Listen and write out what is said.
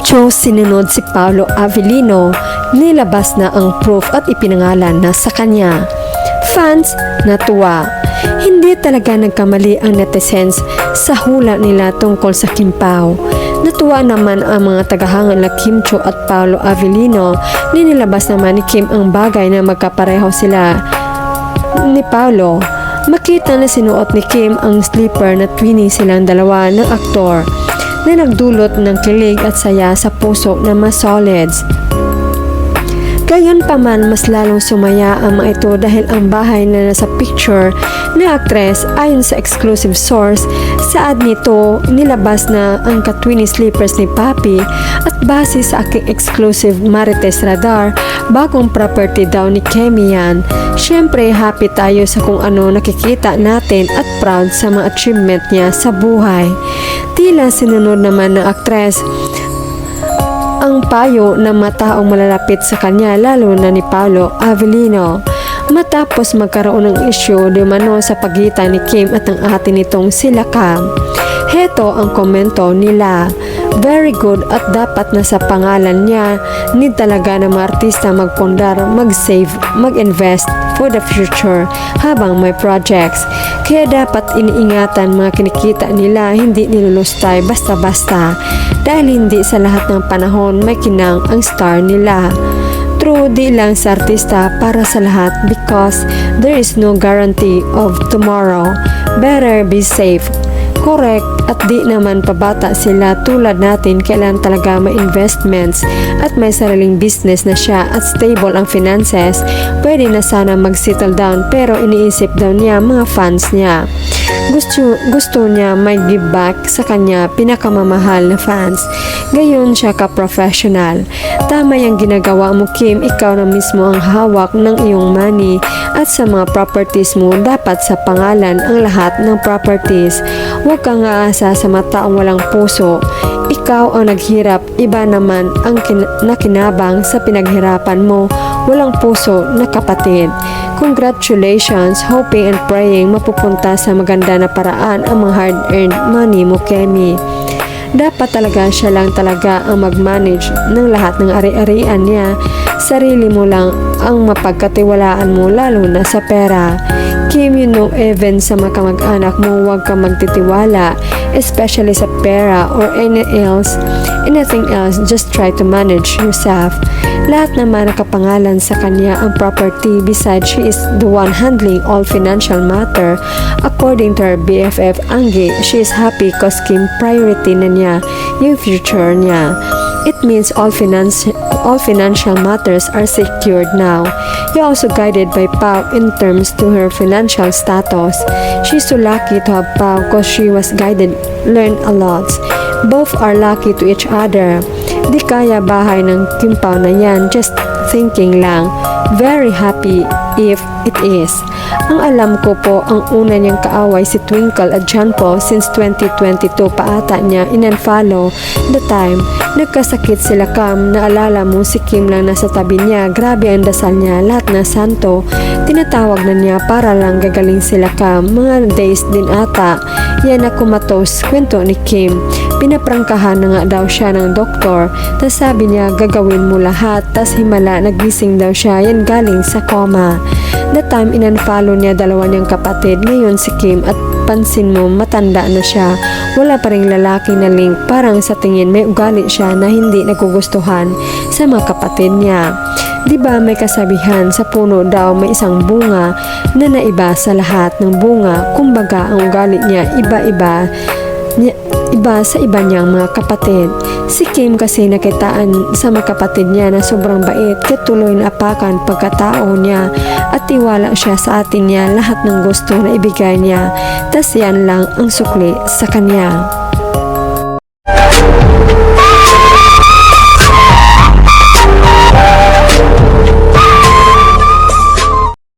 Diretso sinunod si Paolo Avellino, nilabas na ang proof at ipinangalan na sa kanya. Fans natuwa. Hindi talaga nagkamali ang netizens sa hula nila tungkol sa Kim Pao. Natuwa naman ang mga tagahanga na Kim Chiu at Paolo Avellino. Nilabas naman ni Kim ang bagay na magkapareho sila ni Paolo. Makita na sinuot ni Kim ang slipper na twinning silang dalawa ng aktor na nagdulot ng kilig at saya sa puso ng mga solids. Gayon pa man, mas lalong sumaya ang mga ito dahil ang bahay na nasa picture na aktres ayon sa exclusive source, saad nito nilabas na ang katwini slippers ni Papi at base sa aking exclusive Marites Radar, bagong property daw ni Kemi yan. Siyempre happy tayo sa kung ano nakikita natin at proud sa mga achievement niya sa buhay. Tila sinunod naman ng aktres ang payo ng mga taong malalapit sa kanya, lalo na ni Paolo Avellino, matapos magkaroon ng issue di mano sa pagitan ni Kim at ang ate nitong sila Cam. Heto ang komento nila. Very good at dapat na sa pangalan niya, need talaga ng mga artista magpundar, mag-save, mag-invest for the future habang may projects. Kaya dapat iniingatan mga kinikita nila, hindi nilulustay basta-basta dahil hindi sa lahat ng panahon may kinang ang star nila. True, di lang sa artista, para sa lahat because there is no guarantee of tomorrow. Better be safe. Correct, at di naman pabata sila tulad natin, kailan talaga may investments at may sariling business na siya at stable ang finances. Pwede na sana mag-settle down pero iniisip daw niya mga fans niya. Gusto niya may give back sa kanya pinakamamahal na fans. Gayon siya ka-professional. Tama yung ginagawa mo, Kim, ikaw na mismo ang hawak ng iyong money at sa mga properties mo, dapat sa pangalan ang lahat ng properties. Huwag kang aasa sa mataong walang puso. Ikaw ang naghirap, iba naman ang nakinabang sa pinaghirapan mo, walang puso na kapatid. Congratulations, hoping and praying mapupunta sa maganda na paraan ang mga hard-earned money mo, Kemi. Dapat talaga siya lang talaga ang mag-manage ng lahat ng ari-arian niya. Sarili mo lang ang mapagkatiwalaan mo, lalo na sa pera. Kim, you know, even sa mga kamag-anak mo, huwag kang magtitiwala, especially sa pera or anything else, just try to manage yourself. Lahat naman nakapangalan sa kanya ang property, besides she is the one handling all financial matter. According to her BFF Anggi, she is happy cause Kim priority na niya yung future niya. It means all financial matters are secured now. He also guided by Pao in terms to her financial status. She's so lucky to have Pao cause she was guided, learned a lot. Both are lucky to each other. Di kaya bahay ng Kim Pao na yan, just thinking lang. Very happy if it is. Ang alam ko po, ang una niyang kaaway si Twinkle at John po since 2022 pa ata niya in-unfollow the time. Nagkasakit sila, Cam, naalala mo si Kim lang nasa tabi niya, grabe ang dasal niya, lahat na santo tinatawag na niya para lang gagaling sila, Cam. Mga days din ata yan na kumatos, kwento ni Kim. Pinaprangkahan na nga daw siya ng doktor, tas sabi niya gagawin mo lahat, tas himala nagising daw siya, yan galing sa coma. That time in-unfollow niya dalawa niyang kapatid, ngayon si Kim, at pansin mo matanda na siya, wala pa ring lalaki na link, parang sa tingin may ugali siya na hindi nagugustuhan sa mga kapatid niya. Diba may kasabihan, sa puno daw may isang bunga na naiba sa lahat ng bunga, kumbaga ang ugali niya iba sa iba niyang mga kapatid. Si Kim kasi nakitaan sa mga kapatid niya na sobrang bait, kaya tuloy na apakan pagkatao niya at tiwala siya sa atin niya lahat ng gusto na ibigay niya, tas yan lang ang sukli sa kanya.